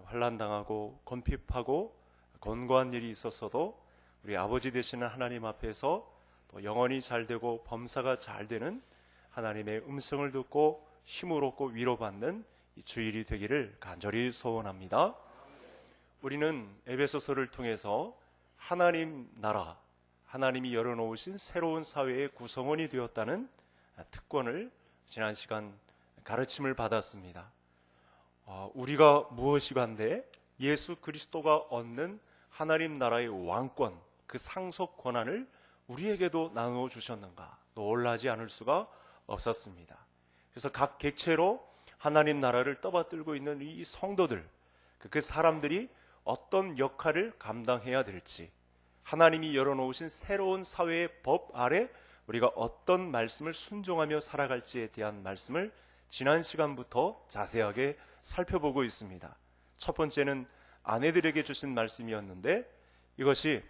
환난당하고 곤핍하고 곤고한 일이 있었어도 우리 아버지 되시는 하나님 앞에서 또 영혼이 잘 되고 범사가 잘 되는 하나님의 음성을 듣고 힘을 얻고 위로받는 이 주일이 되기를 간절히 소원합니다. 우리는 에베소서를 통해서 하나님 나라, 하나님이 열어놓으신 새로운 사회의 구성원이 되었다는 특권을 지난 시간 가르침을 받았습니다. 우리가 무엇이간데 예수 그리스도가 얻는 하나님 나라의 왕권, 그 상속 권한을 우리에게도 나누어 주셨는가 놀라지 않을 수가 없었습니다. 그래서 각 객체로 하나님 나라를 떠받들고 있는 이 성도들, 그 사람들이 어떤 역할을 감당해야 될지, 하나님이 열어놓으신 새로운 사회의 법 아래 우리가 어떤 말씀을 순종하며 살아갈지에 대한 말씀을 지난 시간부터 자세하게 살펴보고 있습니다. 첫 번째는 아내들에게 주신 말씀이었는데, 이것이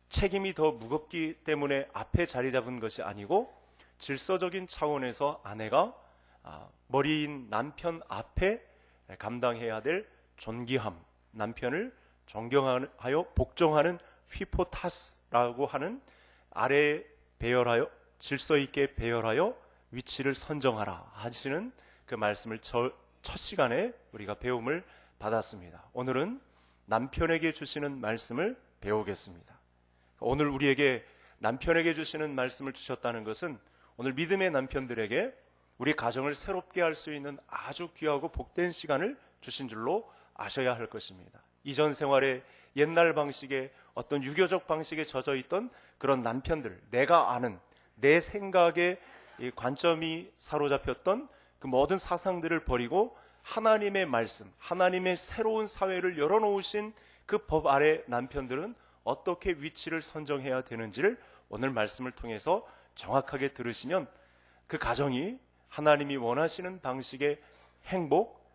책임이 더 무겁기 때문에 앞에 자리 잡은 것이 아니고 질서적인 차원에서 아내가 머리인 남편 앞에 감당해야 될 존귀함, 남편을 존경하여 복종하는 휘포타스라고 하는 아래에 배열하여 질서 있게 배열하여 위치를 선정하라 하시는 그 말씀을 첫 시간에 우리가 배움을 받았습니다. 오늘은 남편에게 주시는 말씀을 배우겠습니다. 오늘 우리에게 남편에게 주시는 말씀을 주셨다는 것은 오늘 믿음의 남편들에게 우리 가정을 새롭게 할 수 있는 아주 귀하고 복된 시간을 주신 줄로 아셔야 할 것입니다. 이전 생활의 옛날 방식의 어떤 유교적 방식에 젖어 있던 그런 남편들, 내가 아는 내 생각의 관점이 사로잡혔던 그 모든 사상들을 버리고 하나님의 말씀, 하나님의 새로운 사회를 열어놓으신 그 법 아래 남편들은 어떻게 위치를 선정해야 되는지를 오늘 말씀을 통해서 정확하게 들으시면 그 가정이 하나님이 원하시는 방식의 행복,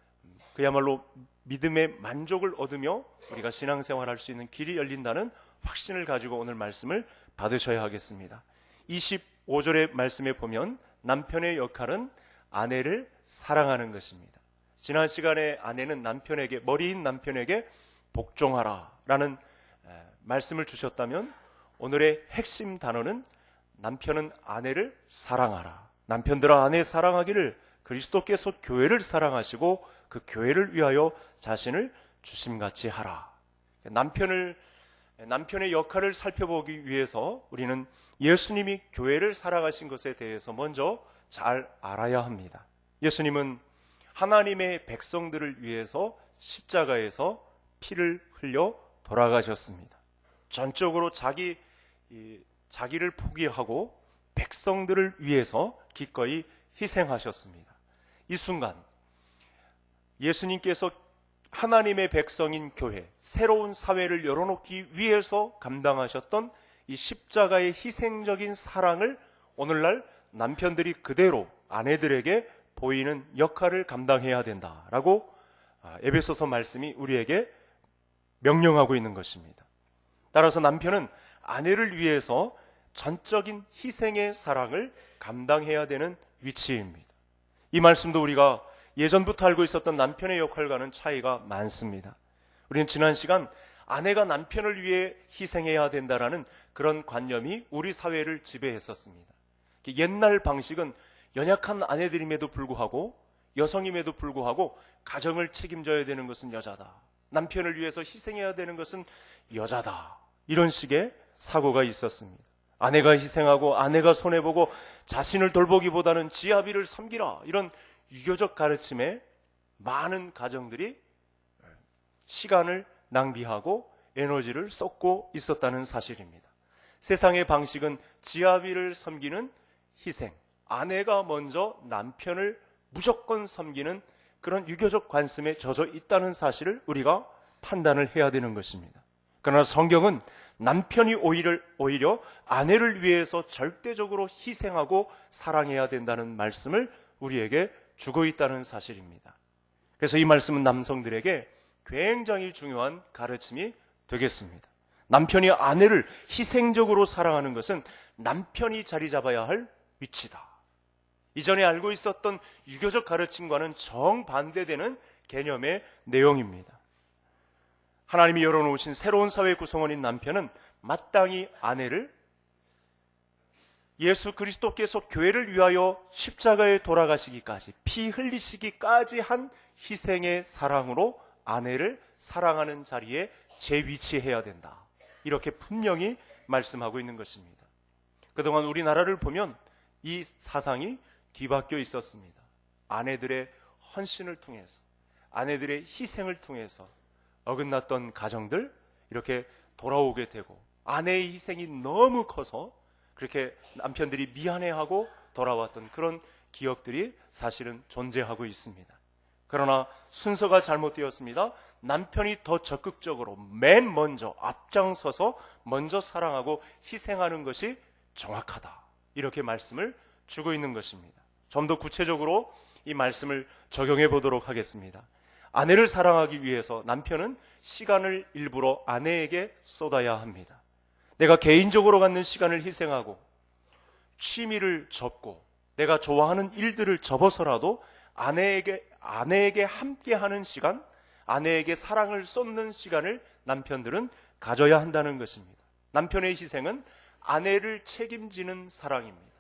그야말로 믿음의 만족을 얻으며 우리가 신앙생활할 수 있는 길이 열린다는 확신을 가지고 오늘 말씀을 받으셔야 하겠습니다. 25절의 말씀에 보면 남편의 역할은 아내를 사랑하는 것입니다. 지난 시간에 아내는 남편에게, 머리인 남편에게 복종하라 라는 말씀을 주셨다면 오늘의 핵심 단어는 남편은 아내를 사랑하라. 남편들아 아내 사랑하기를 그리스도께서 교회를 사랑하시고 그 교회를 위하여 자신을 주심같이 하라. 남편의 역할을 살펴보기 위해서 우리는 예수님이 교회를 사랑하신 것에 대해서 먼저 잘 알아야 합니다. 예수님은 하나님의 백성들을 위해서 십자가에서 피를 흘려 돌아가셨습니다. 전적으로 자기를 포기하고 백성들을 위해서 기꺼이 희생하셨습니다. 이 순간 예수님께서 하나님의 백성인 교회, 새로운 사회를 열어놓기 위해서 감당하셨던 이 십자가의 희생적인 사랑을 오늘날 남편들이 그대로 아내들에게 보이는 역할을 감당해야 된다라고 에베소서 말씀이 우리에게 명령하고 있는 것입니다. 따라서 남편은 아내를 위해서 전적인 희생의 사랑을 감당해야 되는 위치입니다. 이 말씀도 우리가 예전부터 알고 있었던 남편의 역할과는 차이가 많습니다. 우리는 지난 시간 아내가 남편을 위해 희생해야 된다라는 그런 관념이 우리 사회를 지배했었습니다. 옛날 방식은 연약한 아내들임에도 불구하고, 여성임에도 불구하고 가정을 책임져야 되는 것은 여자다, 남편을 위해서 희생해야 되는 것은 여자다, 이런 식의 사고가 있었습니다. 아내가 희생하고 아내가 손해보고 자신을 돌보기보다는 지아비를 섬기라, 이런 유교적 가르침에 많은 가정들이 시간을 낭비하고 에너지를 쏟고 있었다는 사실입니다. 세상의 방식은 지아비를 섬기는 희생, 아내가 먼저 남편을 무조건 섬기는 그런 유교적 관습에 젖어 있다는 사실을 우리가 판단을 해야 되는 것입니다. 그러나 성경은 남편이 오히려 아내를 위해서 절대적으로 희생하고 사랑해야 된다는 말씀을 우리에게 주고 있다는 사실입니다. 그래서 이 말씀은 남성들에게 굉장히 중요한 가르침이 되겠습니다. 남편이 아내를 희생적으로 사랑하는 것은 남편이 자리 잡아야 할 위치다. 이전에 알고 있었던 유교적 가르침과는 정반대되는 개념의 내용입니다. 하나님이 열어놓으신 새로운 사회 구성원인 남편은 마땅히 아내를 예수 그리스도께서 교회를 위하여 십자가에 돌아가시기까지, 피 흘리시기까지 한 희생의 사랑으로 아내를 사랑하는 자리에 재위치해야 된다. 이렇게 분명히 말씀하고 있는 것입니다. 그동안 우리나라를 보면 이 사상이 뒤바뀌어 있었습니다. 아내들의 헌신을 통해서, 아내들의 희생을 통해서 어긋났던 가정들 이렇게 돌아오게 되고, 아내의 희생이 너무 커서 그렇게 남편들이 미안해하고 돌아왔던 그런 기억들이 사실은 존재하고 있습니다. 그러나 순서가 잘못되었습니다. 남편이 더 적극적으로 맨 먼저 앞장서서 먼저 사랑하고 희생하는 것이 정확하다, 이렇게 말씀을 주고 있는 것입니다. 좀 더 구체적으로 이 말씀을 적용해 보도록 하겠습니다. 아내를 사랑하기 위해서 남편은 시간을 일부러 아내에게 쏟아야 합니다. 내가 개인적으로 갖는 시간을 희생하고 취미를 접고 내가 좋아하는 일들을 접어서라도 아내에게 함께하는 시간, 아내에게 사랑을 쏟는 시간을 남편들은 가져야 한다는 것입니다. 남편의 희생은 아내를 책임지는 사랑입니다.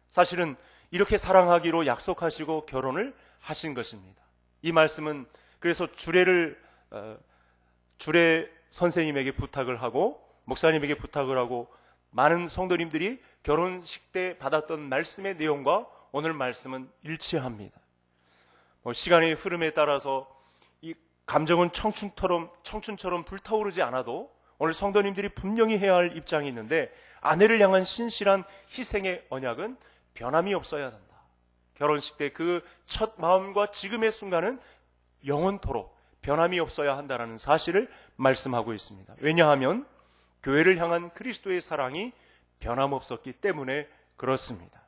사실은 이렇게 사랑하기로 약속하시고 결혼을 하신 것입니다. 이 말씀은 그래서 주례 선생님에게 부탁을 하고 목사님에게 부탁을 하고 많은 성도님들이 결혼식 때 받았던 말씀의 내용과 오늘 말씀은 일치합니다. 시간의 흐름에 따라서 이 감정은 청춘처럼 불타오르지 않아도 오늘 성도님들이 분명히 해야 할 입장이 있는데, 아내를 향한 신실한 희생의 언약은 변함이 없어야 한다. 결혼식 때 그 첫 마음과 지금의 순간은 영원토록 변함이 없어야 한다는 사실을 말씀하고 있습니다. 왜냐하면 교회를 향한 그리스도의 사랑이 변함없었기 때문에 그렇습니다.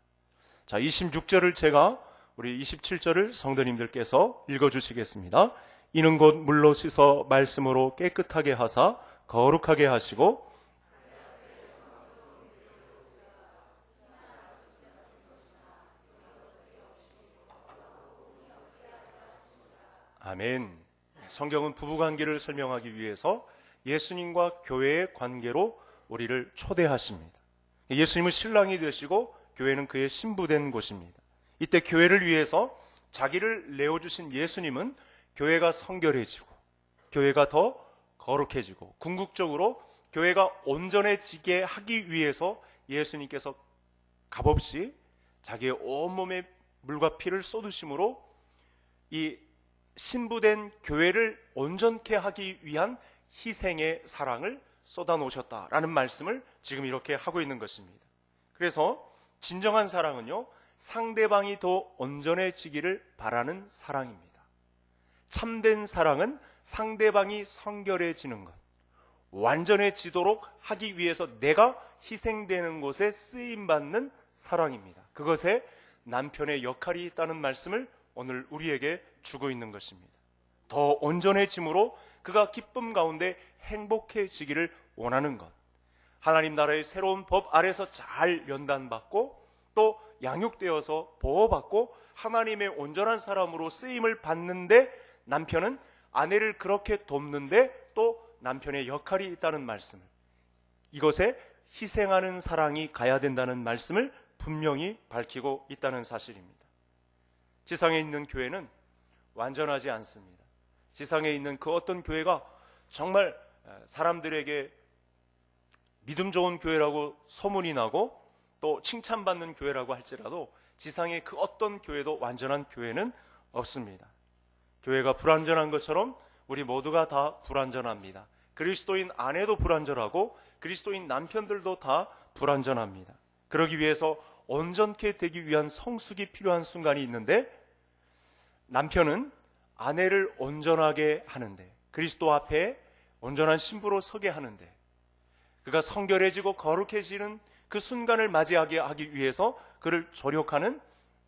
자, 26절을 제가 우리 27절을 성도님들께서 읽어주시겠습니다. 이는 곧 물로 씻어 말씀으로 깨끗하게 하사 거룩하게 하시고, 아멘. 성경은 부부관계를 설명하기 위해서 예수님과 교회의 관계로 우리를 초대하십니다. 예수님은 신랑이 되시고 교회는 그의 신부된 곳입니다. 이때 교회를 위해서 자기를 내어주신 예수님은 교회가 성결해지고 교회가 더 거룩해지고 궁극적으로 교회가 온전해지게 하기 위해서 예수님께서 값없이 자기의 온몸에 물과 피를 쏟으심으로 이 신부된 교회를 온전케 하기 위한 희생의 사랑을 쏟아놓으셨다라는 말씀을 지금 이렇게 하고 있는 것입니다. 그래서 진정한 사랑은요, 상대방이 더 온전해지기를 바라는 사랑입니다. 참된 사랑은 상대방이 성결해지는 것, 완전해지도록 하기 위해서 내가 희생되는 곳에 쓰임받는 사랑입니다. 그것에 남편의 역할이 있다는 말씀을 오늘 우리에게 주고 있는 것입니다. 더 온전해짐으로 그가 기쁨 가운데 행복해지기를 원하는 것, 하나님 나라의 새로운 법 아래서 잘 연단받고 또 양육되어서 보호받고 하나님의 온전한 사람으로 쓰임을 받는데, 남편은 아내를 그렇게 돕는데 또 남편의 역할이 있다는 말씀을, 이것에 희생하는 사랑이 가야 된다는 말씀을 분명히 밝히고 있다는 사실입니다. 지상에 있는 교회는 완전하지 않습니다. 지상에 있는 그 어떤 교회가 정말 사람들에게 믿음 좋은 교회라고 소문이 나고 또 칭찬받는 교회라고 할지라도 지상의 그 어떤 교회도 완전한 교회는 없습니다. 교회가 불완전한 것처럼 우리 모두가 다 불완전합니다. 그리스도인 아내도 불완전하고 그리스도인 남편들도 다 불완전합니다. 그러기 위해서 온전케 되기 위한 성숙이 필요한 순간이 있는데, 남편은 아내를 온전하게 하는데, 그리스도 앞에 온전한 신부로 서게 하는데, 그가 성결해지고 거룩해지는 그 순간을 맞이하게 하기 위해서 그를 조력하는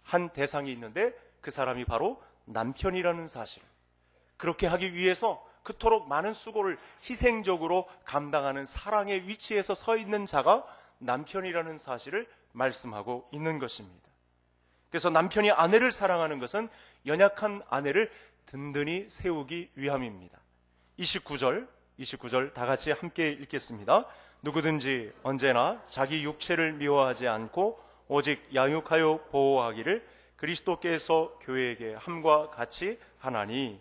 한 대상이 있는데, 그 사람이 바로 남편이라는 사실, 그렇게 하기 위해서 그토록 많은 수고를 희생적으로 감당하는 사랑의 위치에서 서 있는 자가 남편이라는 사실을 말씀하고 있는 것입니다. 그래서 남편이 아내를 사랑하는 것은 연약한 아내를 든든히 세우기 위함입니다. 29절 29절 다 같이 함께 읽겠습니다. 누구든지 언제나 자기 육체를 미워하지 않고 오직 양육하여 보호하기를 그리스도께서 교회에게 함과 같이 하나니.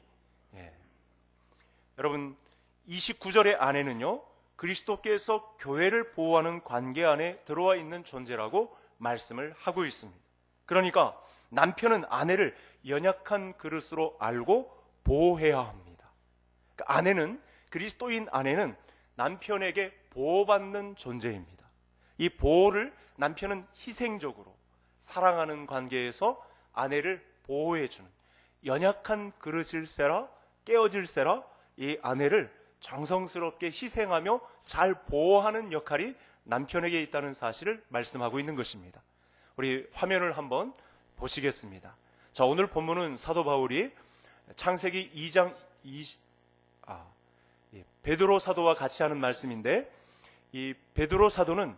여러분, 29절의 아내는요, 그리스도께서 교회를 보호하는 관계 안에 들어와 있는 존재라고 말씀을 하고 있습니다. 그러니까 남편은 아내를 연약한 그릇으로 알고 보호해야 합니다. 그러니까 아내는, 그리스도인 아내는 남편에게 보호받는 존재입니다. 이 보호를 남편은 희생적으로 사랑하는 관계에서 아내를 보호해주는, 연약한 그릇일세라 깨어질세라 이 아내를 정성스럽게 희생하며 잘 보호하는 역할이 남편에게 있다는 사실을 말씀하고 있는 것입니다. 우리 화면을 한번 보시겠습니다. 자, 오늘 본문은 사도 바울이 창세기 2장 베드로 사도와 같이 하는 말씀인데, 이 베드로 사도는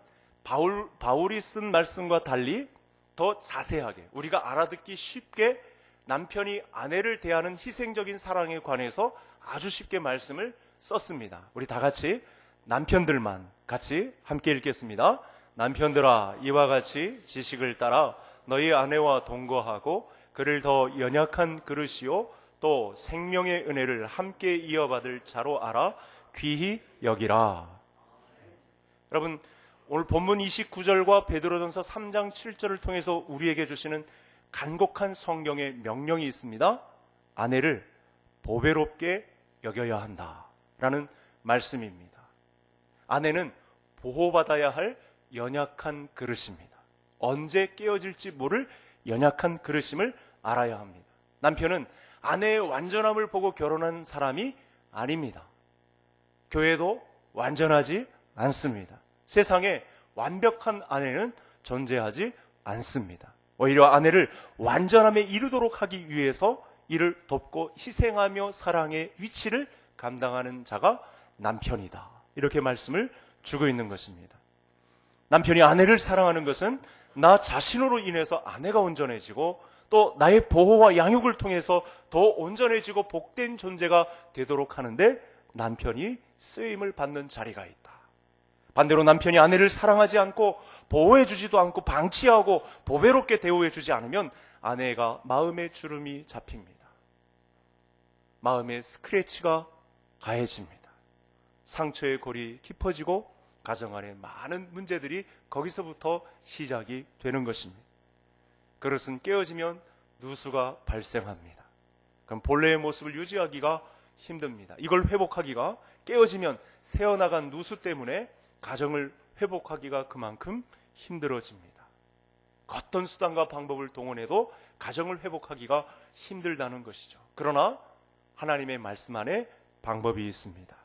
바울이 쓴 말씀과 달리 더 자세하게 우리가 알아듣기 쉽게 남편이 아내를 대하는 희생적인 사랑에 관해서 아주 쉽게 말씀을 썼습니다. 우리 다 같이 남편들만 같이 함께 읽겠습니다. 남편들아, 이와 같이 지식을 따라 너희 아내와 동거하고 그를 더 연약한 그릇이요 또 생명의 은혜를 함께 이어받을 자로 알아 귀히 여기라. 여러분, 오늘 본문 29절과 베드로전서 3장 7절을 통해서 우리에게 주시는 간곡한 성경의 명령이 있습니다. 아내를 보배롭게 여겨야 한다라는 말씀입니다. 아내는 보호받아야 할 연약한 그릇입니다. 언제 깨어질지 모를 연약한 그릇임을 알아야 합니다. 남편은 아내의 완전함을 보고 결혼한 사람이 아닙니다. 교회도 완전하지 않습니다. 세상에 완벽한 아내는 존재하지 않습니다. 오히려 아내를 완전함에 이르도록 하기 위해서 이를 돕고 희생하며 사랑의 위치를 감당하는 자가 남편이다. 이렇게 말씀을 주고 있는 것입니다. 남편이 아내를 사랑하는 것은 나 자신으로 인해서 아내가 온전해지고 또 나의 보호와 양육을 통해서 더 온전해지고 복된 존재가 되도록 하는데 남편이 쓰임을 받는 자리가 있다. 반대로 남편이 아내를 사랑하지 않고 보호해주지도 않고 방치하고 보배롭게 대우해주지 않으면 아내가 마음의 주름이 잡힙니다. 마음의 스크래치가 가해집니다. 상처의 골이 깊어지고 가정 안에 많은 문제들이 거기서부터 시작이 되는 것입니다. 그릇은 깨어지면 누수가 발생합니다. 그럼 본래의 모습을 유지하기가 힘듭니다. 이걸 회복하기가, 깨어지면 새어나간 누수 때문에 가정을 회복하기가 그만큼 힘들어집니다. 어떤 수단과 방법을 동원해도 가정을 회복하기가 힘들다는 것이죠. 그러나 하나님의 말씀 안에 방법이 있습니다.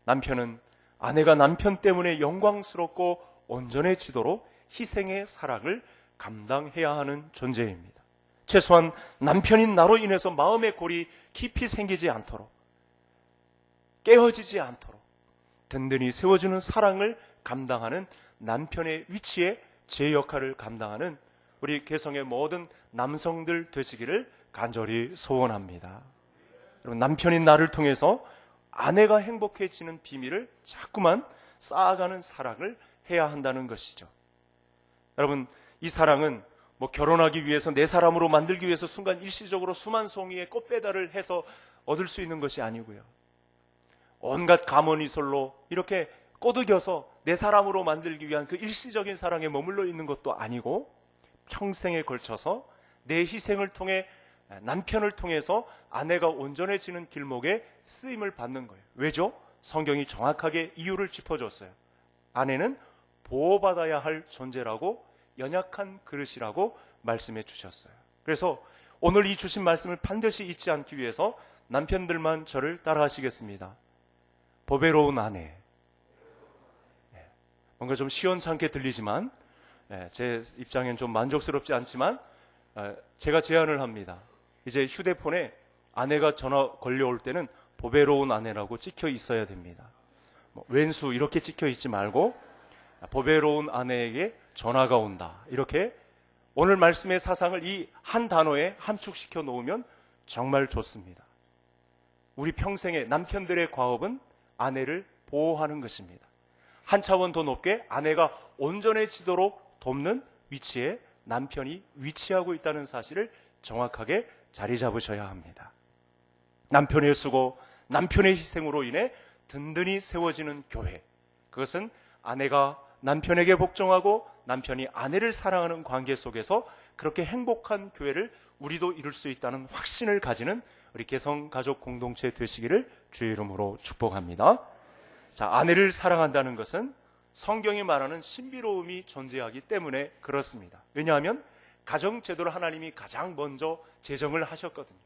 남편은 아내가 남편 때문에 영광스럽고 온전해지도록 희생의 사랑을 감당해야 하는 존재입니다. 최소한 남편인 나로 인해서 마음의 골이 깊이 생기지 않도록, 깨어지지 않도록 든든히 세워주는 사랑을 감당하는 남편의 위치에 제 역할을 감당하는 우리 개성의 모든 남성들 되시기를 간절히 소원합니다. 여러분, 남편인 나를 통해서 아내가 행복해지는 비밀을 자꾸만 쌓아가는 사랑을 해야 한다는 것이죠. 여러분, 이 사랑은 결혼하기 위해서 내 사람으로 만들기 위해서 순간 일시적으로 수만 송이의 꽃배달을 해서 얻을 수 있는 것이 아니고요. 온갖 감언이설로 이렇게 꼬드겨서 내 사람으로 만들기 위한 그 일시적인 사랑에 머물러 있는 것도 아니고 평생에 걸쳐서 내 희생을 통해 남편을 통해서 아내가 온전해지는 길목에 쓰임을 받는 거예요. 왜죠? 성경이 정확하게 이유를 짚어줬어요. 아내는 보호받아야 할 존재라고, 연약한 그릇이라고 말씀해 주셨어요. 그래서 오늘 이 주신 말씀을 반드시 잊지 않기 위해서 남편들만 저를 따라하시겠습니다. 보배로운 아내. 뭔가 좀 시원찮게 들리지만 제 입장엔 좀 만족스럽지 않지만 제가 제안을 합니다. 이제 휴대폰에 아내가 전화 걸려올 때는 보배로운 아내라고 찍혀 있어야 됩니다. 왼수 이렇게 찍혀 있지 말고 보배로운 아내에게 전화가 온다. 이렇게 오늘 말씀의 사상을 이 한 단어에 함축시켜 놓으면 정말 좋습니다. 우리 평생의 남편들의 과업은 아내를 보호하는 것입니다. 한 차원 더 높게 아내가 온전해지도록 돕는 위치에 남편이 위치하고 있다는 사실을 정확하게 자리 잡으셔야 합니다. 남편의 수고, 남편의 희생으로 인해 든든히 세워지는 교회, 그것은 아내가 남편에게 복종하고 남편이 아내를 사랑하는 관계 속에서 그렇게 행복한 교회를 우리도 이룰 수 있다는 확신을 가지는 우리 개성가족 공동체 되시기를 주의 이름으로 축복합니다. 자, 아내를 사랑한다는 것은 성경이 말하는 신비로움이 존재하기 때문에 그렇습니다. 왜냐하면 가정제도를 하나님이 가장 먼저 제정을 하셨거든요.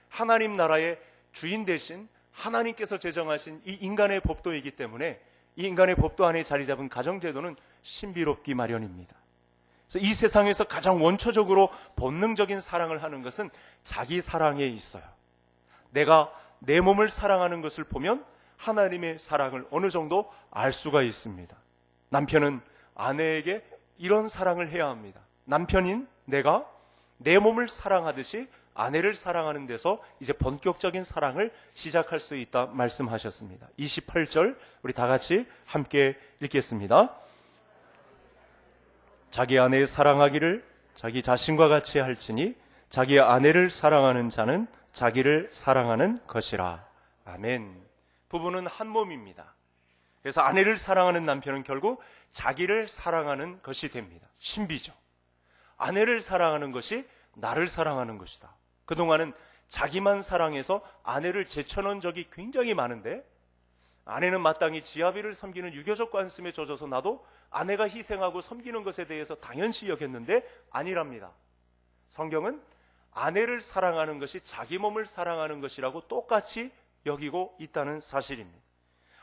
하나님 나라의 주인 대신 하나님께서 제정하신 이 인간의 법도이기 때문에 이 인간의 법도 안에 자리 잡은 가정제도는 신비롭기 마련입니다. 그래서 이 세상에서 가장 원초적으로 본능적인 사랑을 하는 것은 자기 사랑에 있어요. 내가 내 몸을 사랑하는 것을 보면 하나님의 사랑을 어느 정도 알 수가 있습니다. 남편은 아내에게 이런 사랑을 해야 합니다. 남편인 내가 내 몸을 사랑하듯이 아내를 사랑하는 데서 이제 본격적인 사랑을 시작할 수 있다 말씀하셨습니다. 28절 우리 다 같이 함께 읽겠습니다. 자기 아내 사랑하기를 자기 자신과 같이 할지니 자기 아내를 사랑하는 자는 자기를 사랑하는 것이라. 아멘. 부부는 한 몸입니다. 그래서 아내를 사랑하는 남편은 결국 자기를 사랑하는 것이 됩니다. 신비죠. 아내를 사랑하는 것이 나를 사랑하는 것이다. 그동안은 자기만 사랑해서 아내를 제쳐놓은 적이 굉장히 많은데, 아내는 마땅히 지아비를 섬기는 유교적 관습에 젖어서 나도 아내가 희생하고 섬기는 것에 대해서 당연시 여겼는데 아니랍니다. 성경은 아내를 사랑하는 것이 자기 몸을 사랑하는 것이라고 똑같이 여기고 있다는 사실입니다.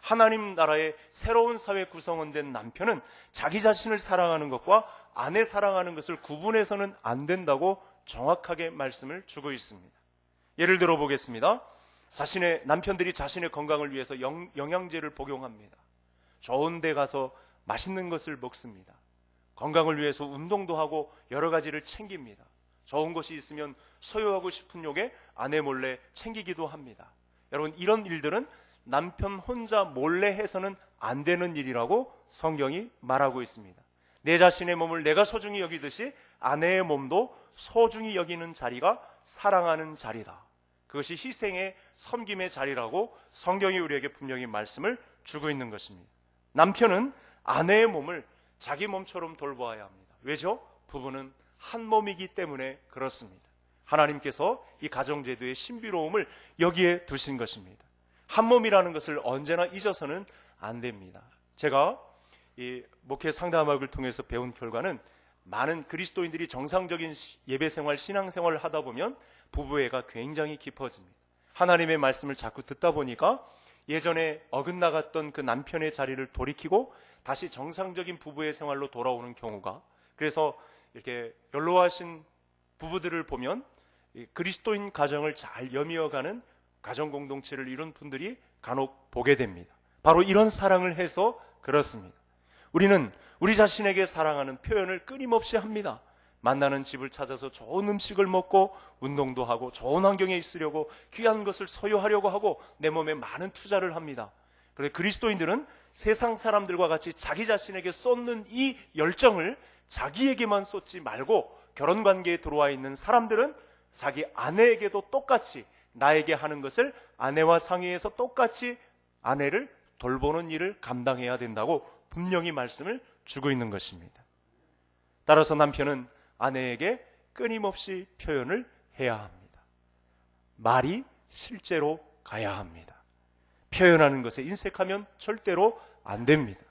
하나님 나라의 새로운 사회 구성원된 남편은 자기 자신을 사랑하는 것과 아내 사랑하는 것을 구분해서는 안 된다고 정확하게 말씀을 주고 있습니다. 예를 들어 보겠습니다. 남편들이 자신의 건강을 위해서 영양제를 복용합니다. 좋은 데 가서 맛있는 것을 먹습니다. 건강을 위해서 운동도 하고 여러 가지를 챙깁니다. 좋은 것이 있으면 소유하고 싶은 욕에 아내 몰래 챙기기도 합니다. 여러분, 이런 일들은 남편 혼자 몰래 해서는 안 되는 일이라고 성경이 말하고 있습니다. 내 자신의 몸을 내가 소중히 여기듯이 아내의 몸도 소중히 여기는 자리가 사랑하는 자리다. 그것이 희생의 섬김의 자리라고 성경이 우리에게 분명히 말씀을 주고 있는 것입니다. 남편은 아내의 몸을 자기 몸처럼 돌보아야 합니다. 왜죠? 부부는 한 몸이기 때문에 그렇습니다. 하나님께서 이 가정제도의 신비로움을 여기에 두신 것입니다. 한 몸이라는 것을 언제나 잊어서는 안 됩니다. 제가 이 목회 상담학을 통해서 배운 결과는 많은 그리스도인들이 정상적인 예배생활, 신앙생활을 하다 보면 부부애가 굉장히 깊어집니다. 하나님의 말씀을 자꾸 듣다 보니까 예전에 어긋나갔던 그 남편의 자리를 돌이키고 다시 정상적인 부부의 생활로 돌아오는 경우가, 그래서 이렇게 연로하신 부부들을 보면 그리스도인 가정을 잘 여미어가는 가정공동체를 이룬 분들이 간혹 보게 됩니다. 바로 이런 사랑을 해서 그렇습니다. 우리는 우리 자신에게 사랑하는 표현을 끊임없이 합니다. 만나는 집을 찾아서 좋은 음식을 먹고 운동도 하고 좋은 환경에 있으려고 귀한 것을 소유하려고 하고 내 몸에 많은 투자를 합니다. 그런데 그리스도인들은 세상 사람들과 같이 자기 자신에게 쏟는 이 열정을 자기에게만 쏟지 말고 결혼관계에 들어와 있는 사람들은 자기 아내에게도 똑같이 나에게 하는 것을 아내와 상의해서 똑같이 아내를 돌보는 일을 감당해야 된다고 분명히 말씀을 주고 있는 것입니다. 따라서 남편은 아내에게 끊임없이 표현을 해야 합니다. 말이 실제로 가야 합니다. 표현하는 것에 인색하면 절대로 안 됩니다.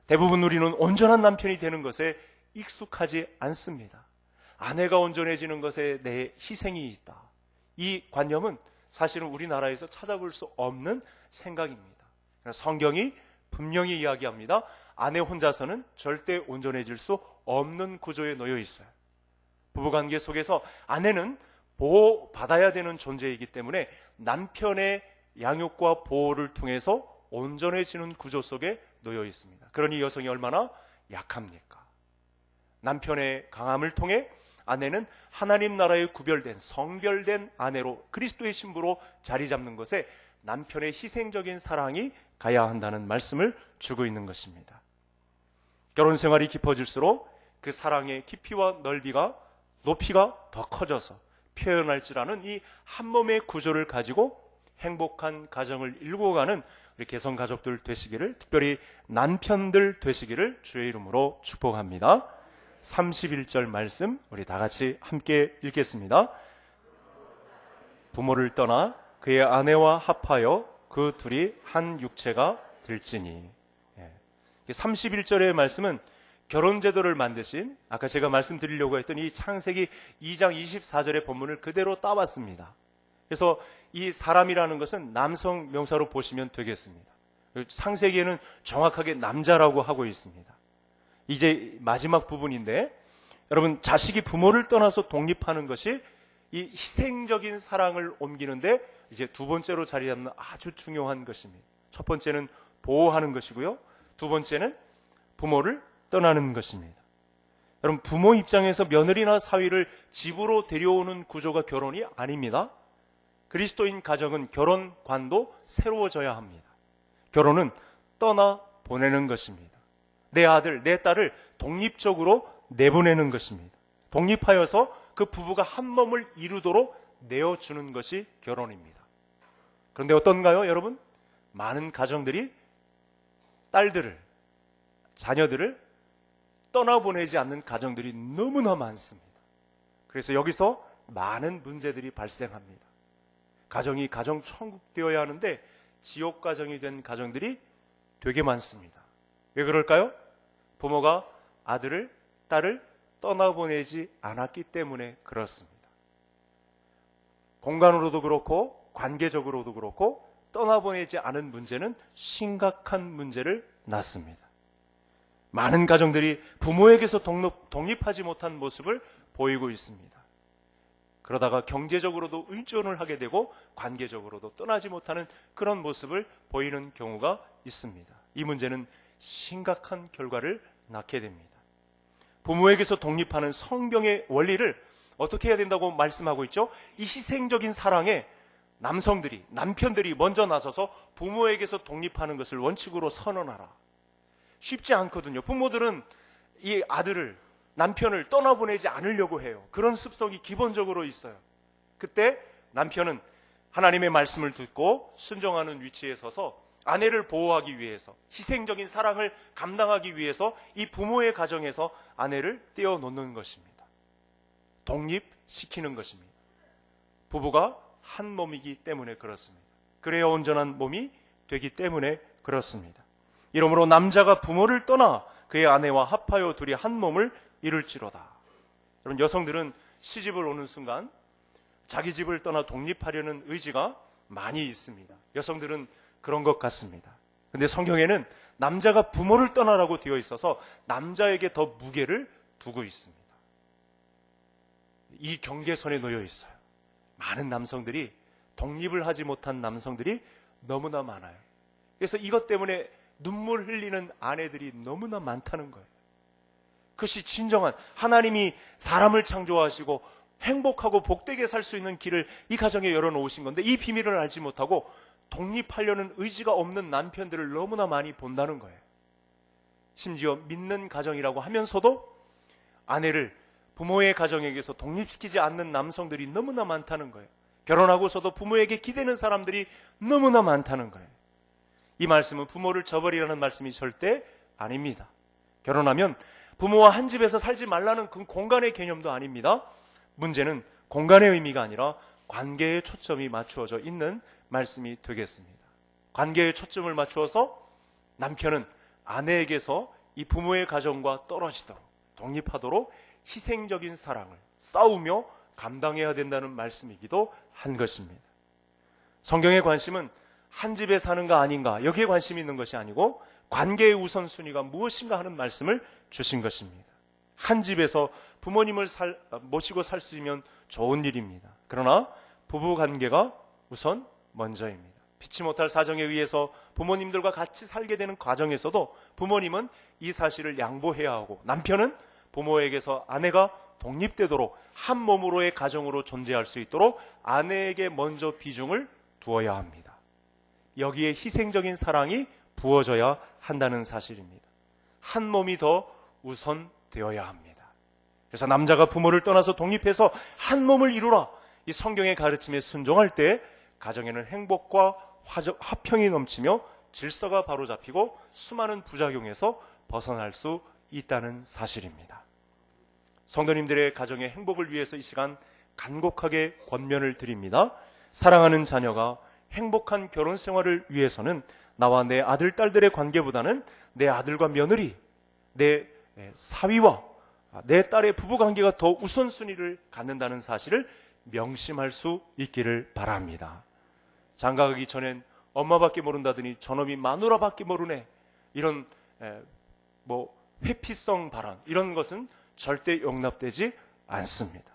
대부분 우리는 온전한 남편이 되는 것에 익숙하지 않습니다. 아내가 온전해지는 것에 내 희생이 있다. 이 관념은 사실은 우리나라에서 찾아볼 수 없는 생각입니다. 성경이 분명히 이야기합니다. 아내 혼자서는 절대 온전해질 수 없는 구조에 놓여 있어요. 부부관계 속에서 아내는 보호받아야 되는 존재이기 때문에 남편의 양육과 보호를 통해서 온전해지는 구조 속에 놓여 있습니다. 그러니 여성이 얼마나 약합니까? 남편의 강함을 통해 아내는 하나님 나라에 구별된 성별된 아내로 그리스도의 신부로 자리 잡는 것에 남편의 희생적인 사랑이 가야 한다는 말씀을 주고 있는 것입니다. 결혼 생활이 깊어질수록 그 사랑의 깊이와 넓이가, 높이가 더 커져서 표현할 줄 아는 이 한 몸의 구조를 가지고 행복한 가정을 일구어 가는 우리 개성 가족들 되시기를, 특별히 남편들 되시기를 주의 이름으로 축복합니다. 31절 말씀 우리 다 같이 함께 읽겠습니다. 부모를 떠나 그의 아내와 합하여 그 둘이 한 육체가 될지니. 31절의 말씀은 결혼제도를 만드신, 아까 제가 말씀드리려고 했던 이 창세기 2장 24절의 본문을 그대로 따왔습니다. 그래서 이 사람이라는 것은 남성 명사로 보시면 되겠습니다. 창세기에는 정확하게 남자라고 하고 있습니다. 이제 마지막 부분인데, 여러분, 자식이 부모를 떠나서 독립하는 것이 이 희생적인 사랑을 옮기는데 이제 두 번째로 자리 잡는 아주 중요한 것입니다. 첫 번째는 보호하는 것이고요, 두 번째는 부모를 떠나는 것입니다. 여러분, 부모 입장에서 며느리나 사위를 집으로 데려오는 구조가 결혼이 아닙니다. 그리스도인 가정은 결혼관도 새로워져야 합니다. 결혼은 떠나 보내는 것입니다. 내 아들, 내 딸을 독립적으로 내보내는 것입니다. 독립하여서 그 부부가 한 몸을 이루도록 내어주는 것이 결혼입니다. 그런데 어떤가요, 여러분? 많은 가정들이 딸들을, 자녀들을 떠나보내지 않는 가정들이 너무나 많습니다. 그래서 여기서 많은 문제들이 발생합니다. 가정이 가정 천국 되어야 하는데 지옥 가정이 된 가정들이 되게 많습니다. 왜 그럴까요? 부모가 아들을, 딸을 떠나보내지 않았기 때문에 그렇습니다. 공간으로도 그렇고 관계적으로도 그렇고 떠나보내지 않은 문제는 심각한 문제를 낳습니다. 많은 가정들이 부모에게서 독립하지 못한 모습을 보이고 있습니다. 그러다가 경제적으로도 의존을 하게 되고 관계적으로도 떠나지 못하는 그런 모습을 보이는 경우가 있습니다. 이 문제는 심각한 결과를 낳게 됩니다. 부모에게서 독립하는 성경의 원리를 어떻게 해야 된다고 말씀하고 있죠? 이 희생적인 사랑에 남성들이, 남편들이 먼저 나서서 부모에게서 독립하는 것을 원칙으로 선언하라. 쉽지 않거든요. 부모들은 이 아들을, 남편을 떠나보내지 않으려고 해요. 그런 습성이 기본적으로 있어요. 그때 남편은 하나님의 말씀을 듣고 순종하는 위치에 서서 아내를 보호하기 위해서, 희생적인 사랑을 감당하기 위해서 이 부모의 가정에서 아내를 떼어놓는 것입니다. 독립시키는 것입니다. 부부가 한 몸이기 때문에 그렇습니다. 그래야 온전한 몸이 되기 때문에 그렇습니다. 이러므로 남자가 부모를 떠나 그의 아내와 합하여 둘이 한 몸을 이룰지로다. 여러분, 여성들은 시집을 오는 순간 자기 집을 떠나 독립하려는 의지가 많이 있습니다. 여성들은 그런 것 같습니다. 그런데 성경에는 남자가 부모를 떠나라고 되어 있어서 남자에게 더 무게를 두고 있습니다. 이 경계선에 놓여 있어요. 많은 남성들이, 독립을 하지 못한 남성들이 너무나 많아요. 그래서 이것 때문에 눈물 흘리는 아내들이 너무나 많다는 거예요. 그것이 진정한, 하나님이 사람을 창조하시고 행복하고 복되게 살 수 있는 길을 이 가정에 열어놓으신 건데 이 비밀을 알지 못하고 독립하려는 의지가 없는 남편들을 너무나 많이 본다는 거예요. 심지어 믿는 가정이라고 하면서도 아내를 부모의 가정에게서 독립시키지 않는 남성들이 너무나 많다는 거예요. 결혼하고서도 부모에게 기대는 사람들이 너무나 많다는 거예요. 이 말씀은 부모를 저버리라는 말씀이 절대 아닙니다. 결혼하면 부모와 한 집에서 살지 말라는 그 공간의 개념도 아닙니다. 문제는 공간의 의미가 아니라 관계에 초점이 맞추어져 있는 말씀이 되겠습니다. 관계에 초점을 맞추어서 남편은 아내에게서 이 부모의 가정과 떨어지도록, 독립하도록 희생적인 사랑을 싸우며 감당해야 된다는 말씀이기도 한 것입니다. 성경의 관심은 한 집에 사는가 아닌가 여기에 관심이 있는 것이 아니고 관계의 우선순위가 무엇인가 하는 말씀을 주신 것입니다. 한 집에서 부모님을 모시고 살 수 있으면 좋은 일입니다. 그러나 부부관계가 우선 먼저입니다. 피치 못할 사정에 의해서 부모님들과 같이 살게 되는 과정에서도 부모님은 이 사실을 양보해야 하고 남편은 부모에게서 아내가 독립되도록 한 몸으로의 가정으로 존재할 수 있도록 아내에게 먼저 비중을 두어야 합니다. 여기에 희생적인 사랑이 부어져야 한다는 사실입니다. 한 몸이 더 우선되어야 합니다. 그래서 남자가 부모를 떠나서 독립해서 한 몸을 이루라, 이 성경의 가르침에 순종할 때 가정에는 행복과 화평이 넘치며 질서가 바로잡히고 수많은 부작용에서 벗어날 수 있다는 사실입니다. 성도님들의 가정의 행복을 위해서 이 시간 간곡하게 권면을 드립니다. 사랑하는 자녀가 행복한 결혼 생활을 위해서는 나와 내 아들, 딸들의 관계보다는 내 아들과 며느리, 내 사위와 내 딸의 부부관계가 더 우선순위를 갖는다는 사실을 명심할 수 있기를 바랍니다. 장가가기 전엔 엄마밖에 모른다더니 저놈이 마누라밖에 모르네, 이런 회피성 발언, 이런 것은 절대 용납되지 않습니다.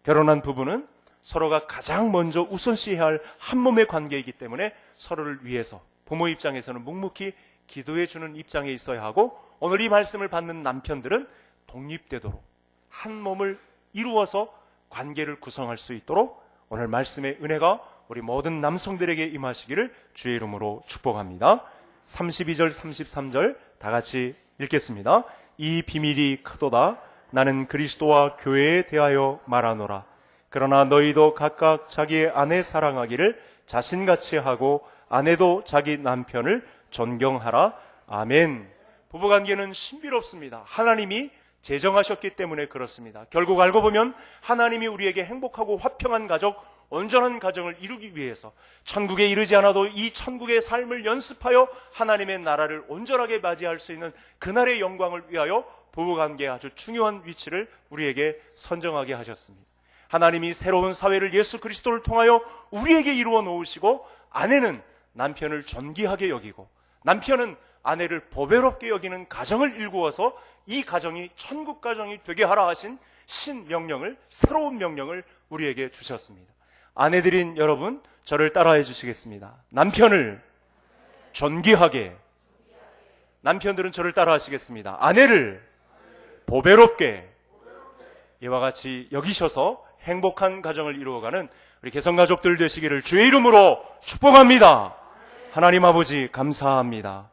결혼한 부부는 서로가 가장 먼저 우선시해야 할 한 몸의 관계이기 때문에 서로를 위해서 부모 입장에서는 묵묵히 기도해 주는 입장에 있어야 하고, 오늘 이 말씀을 받는 남편들은 독립되도록 한 몸을 이루어서 관계를 구성할 수 있도록 오늘 말씀의 은혜가 우리 모든 남성들에게 임하시기를 주의 이름으로 축복합니다. 32절 33절 다 같이 읽겠습니다. 이 비밀이 크도다. 나는 그리스도와 교회에 대하여 말하노라. 그러나 너희도 각각 자기의 아내 사랑하기를 자신같이 하고 아내도 자기 남편을 존경하라. 아멘. 부부관계는 신비롭습니다. 하나님이 제정하셨기 때문에 그렇습니다. 결국 알고 보면 하나님이 우리에게 행복하고 화평한 가족, 온전한 가정을 이루기 위해서 천국에 이르지 않아도 이 천국의 삶을 연습하여 하나님의 나라를 온전하게 맞이할 수 있는 그날의 영광을 위하여 부부관계의 아주 중요한 위치를 우리에게 선정하게 하셨습니다. 하나님이 새로운 사회를 예수 그리스도를 통하여 우리에게 이루어 놓으시고, 아내는 남편을 존귀하게 여기고 남편은 아내를 보배롭게 여기는 가정을 일구어서 이 가정이 천국 가정이 되게 하라 하신 신명령을, 새로운 명령을 우리에게 주셨습니다. 아내들인 여러분, 저를 따라해 주시겠습니다. 남편을 존귀하게, 남편들은 저를 따라 하시겠습니다. 아내를 보배롭게, 이와 같이 여기셔서 행복한 가정을 이루어가는 우리 개성가족들 되시기를 주의 이름으로 축복합니다. 하나님 아버지 감사합니다.